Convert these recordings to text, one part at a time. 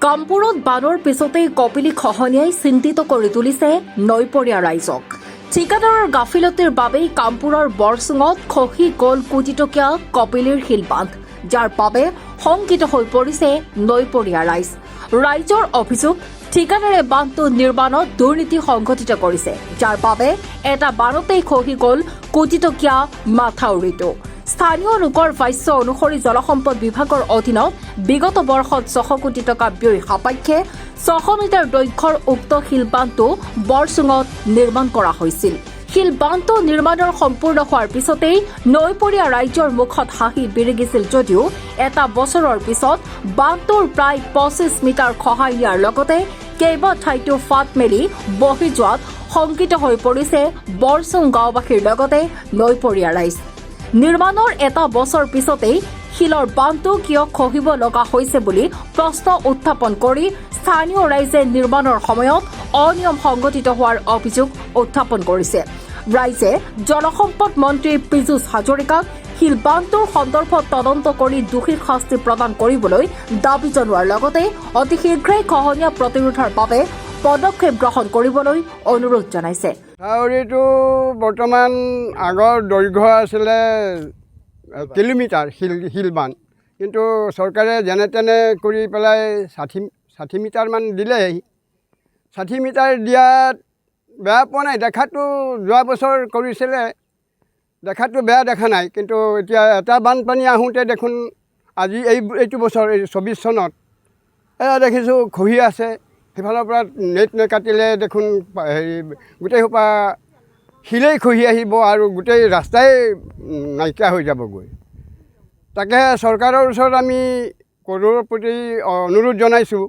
কামপুৰত বানৰ পিছতেই কপিলী খহনীয়াই চিন্তিত কৰি তুলিছে নৈপৰীয়া ৰাইজক। ঠিকাদাৰৰ গাফিলতিৰ বাবেই কামপুৰৰ বৰচুঙত খহি গ'ল কোটিটকীয়া কপিলীৰ শিলবান্ধ, যাৰ বাবে শংকিত হৈ পৰিছে নৈপৰীয়া ৰাইজ। ৰাইজৰ অভিযোগ, ঠিকাদাৰে বান্ধটো নিৰ্মাণত দুৰ্নীতি সংঘটিত কৰিছে, যাৰ বাবে এটা বাৰতেই খহি গ'ল কোটিটকীয়া মাথাউৰিটো। স্থানীয় লোকৰ ভাষ্য অনুসৰি জলসম্পদ বিভাগৰ অধীনত বিগত বৰ্ষত 600 কোটি টকা ব্যয় সাপেক্ষে 600 মিটাৰ দৈৰ্ঘ্যৰ উক্ত শিলবান্ধটো বৰচুঙত নিৰ্মাণ কৰা হৈছিল। শিলবান্ধটো নিৰ্মাণৰ সম্পূৰ্ণ হোৱাৰ পিছতেই নৈপৰীয়া ৰাইজৰ মুখত হাঁহি বিৰিঙিছিল যদিও এটা বছৰৰ পিছত বান্ধটোৰ প্ৰায় 25 মিটাৰ খহাই নিয়াৰ লগতে কেইবা ঠাইতো ফাট মেলি বহি যোৱাত শংকিত হৈ পৰিছে বৰচুং গাঁওবাসীৰ লগতে নৈপৰীয়া ৰাইজ। নিৰ্মাণৰ এটা বছৰ পিছতেই শিলৰ বান্ধটো কিয় খহিব লগা হৈছে বুলি প্ৰশ্ন উত্থাপন কৰি স্থানীয় ৰাইজে নিৰ্মাণৰ সময়ত অনিয়ম সংঘটিত হোৱাৰ অভিযোগ উত্থাপন কৰিছে। ৰাইজে জলসম্পদ মন্ত্ৰী পীযুষ হাজৰিকাক শিলবান্ধটোৰ সন্দৰ্ভত তদন্ত কৰি দোষীক শাস্তি প্ৰদান কৰিবলৈ দাবী জনোৱাৰ লগতে অতি শীঘ্ৰেই খহনীয়া প্ৰতিৰোধৰ বাবে পদক্ষেপ গ্ৰহণ কৰিবলৈ অনুৰোধ জনাইছে। মাথাউৰিটো বৰ্তমান আগৰ দৈৰ্ঘ্য আছিলে কিলোমিটাৰ শিলবান্ধ, কিন্তু চৰকাৰে যেনে তেনে কৰি পেলাই 60 মিটাৰমান দিলেই। 60 মিটাৰ দিয়াত বেয়া পোৱা নাই, দেখাটো যোৱা বছৰ কৰিছিলে, দেখাটো বেয়া দেখা নাই। কিন্তু এতিয়া এটা বানপানী আহোঁতে দেখোন আজি এইটো বছৰ 24 চনত দেখিছোঁ খহি আছে। সেইফালৰ পৰা নেট নেকাটিলে দেখোন গোটেই সোপা শিলেই খহি আহিব আৰু গোটেই ৰাস্তাই নাইকিয়া হৈ যাবগৈ। তাকে চৰকাৰৰ ওচৰত আমি কৰৰ প্ৰতি অনুৰোধ জনাইছোঁ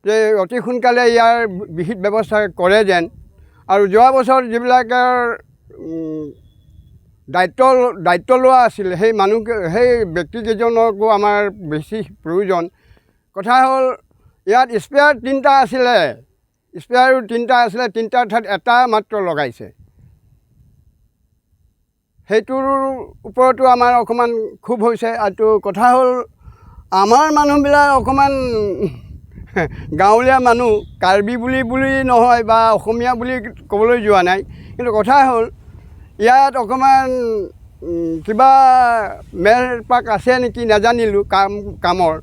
যে অতি সোনকালে ইয়াৰ বিহিত ব্যৱস্থা কৰে যেন। আৰু যোৱা বছৰ যিবিলাকৰ দায়িত্ব লোৱা আছিল সেই ব্যক্তিকেইজনকো আমাৰ বেছি প্ৰয়োজন। কথা হ'ল ইয়াত স্পেয়াৰ 3টা আছিলে, স্পেয়াৰো 3টা আছিলে, 3টাৰ ঠাইত এটা মাত্ৰ লগাইছে। সেইটোৰ ওপৰতো আমাৰ অকণমান ক্ষোভ হৈছে। আৰু কথা হ'ল আমাৰ মানুহবিলাক অকণমান গাঁৱলীয়া মানুহ, কাৰ্বি বুলি নহয় বা অসমীয়া বুলি ক'বলৈ যোৱা নাই, কিন্তু কথা হ'ল ইয়াত অকণমান কিবা মেৰ পাক আছে নেকি নাজানিলোঁ কামৰ,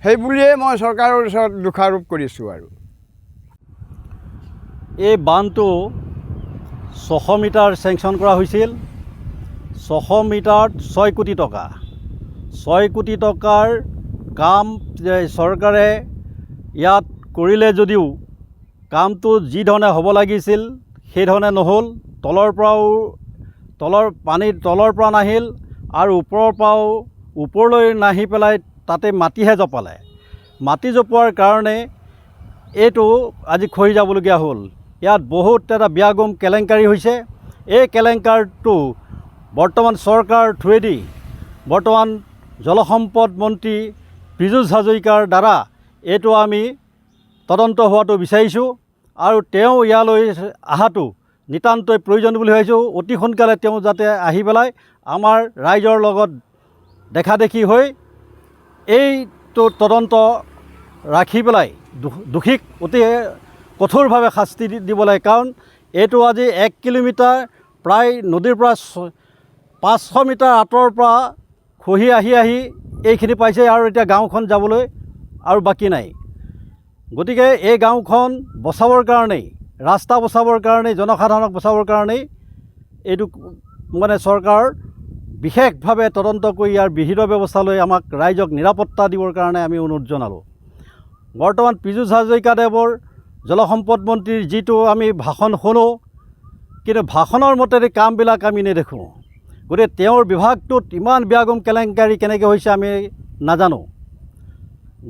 সেই বুলিয়ে মই চৰকাৰৰ ওচৰত দোষাৰোপ কৰিছোঁ। আৰু এই বান্ধটো 600 মিটাৰ চেংচন কৰা হৈছিল। 600 মিটাৰত 6 কোটি টকা। 6 কোটি টকাৰ কাম চৰকাৰে ইয়াত কৰিলে যদিও কামটো যি ধৰণে হ'ব লাগিছিল সেইধৰণে নহ'ল। পানী তলৰ পৰা নাহিল আৰু ওপৰৰ পৰাও ওপৰলৈ নাহি পেলাই তাতে মাটিহে জপালে। মাটি জপোৱাৰ কাৰণে এইটো আজি খহি যাবলগীয়া হ'ল। ইয়াত বহুত এটা বিয়াগম কেলেংকাৰী হৈছে। এই কেলেংকাৰটো বৰ্তমান চৰকাৰ থ্ৰুৱেদি বৰ্তমান জলসম্পদ মন্ত্ৰী পীযুষ হাজৰিকাৰ দ্বাৰা এইটো আমি তদন্ত হোৱাটো বিচাৰিছোঁ আৰু তেওঁ ইয়ালৈ অহাটো নিতান্তই প্ৰয়োজন বুলি ভাবিছোঁ। অতি সোনকালে তেওঁ যাতে আহি পেলাই আমাৰ ৰাইজৰ লগত দেখা দেখি হৈ এইটো তদন্ত ৰাখি পেলাই দোষীক অতি কঠোৰভাৱে শাস্তি দিব লাগে। কাৰণ এইটো আজি 1 কিলোমিটাৰ প্ৰায় নদীৰ পৰা 500 মিটাৰ আঁতৰৰ পৰা খহি আহি এইখিনি পাইছে আৰু এতিয়া গাঁওখন যাবলৈ আৰু বাকী নাই। গতিকে এই গাঁওখন বচাবৰ কাৰণেই, ৰাস্তা বচাবৰ কাৰণেই, জনসাধাৰণক বচাবৰ কাৰণেই এইটো চৰকাৰ বিশেষভাৱে তদন্ত কৰি ইয়াৰ বিহিত ব্যৱস্থা লৈ আমাক ৰাইজক নিৰাপত্তা দিবৰ কাৰণে আমি অনুৰোধ জনালোঁ। বৰ্তমান পীযুষ হাজৰিকাদেৱৰ জলসম্পদ মন্ত্ৰীৰ যিটো আমি ভাষণ শুনো, কিন্তু ভাষণৰ মতেদি কামবিলাক আমি নেদেখোঁ। গতিকে তেওঁৰ বিভাগটোত ইমান বিয়াগম কেলেংকাৰী কেনেকৈ হৈছে আমি নাজানো।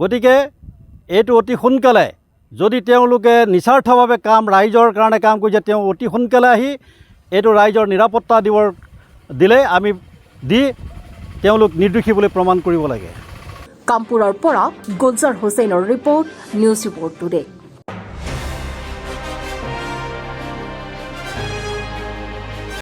গতিকে এইটো অতি সোনকালে যদি তেওঁলোকে নিস্বাৰ্থভাৱে ৰাইজৰ কাৰণে কাম কৰিছে, তেওঁ অতি সোনকালে আহি এইটো ৰাইজৰ নিৰাপত্তা দিলে আমি তেওঁলোক নিৰ্দোষী বুলি প্ৰমাণ কৰিব লাগে। কামপুৰৰ পৰা গুলজাৰ হুছেইনৰ ৰিপৰ্ট, নিউজ ৰিপৰ্ট টুডে।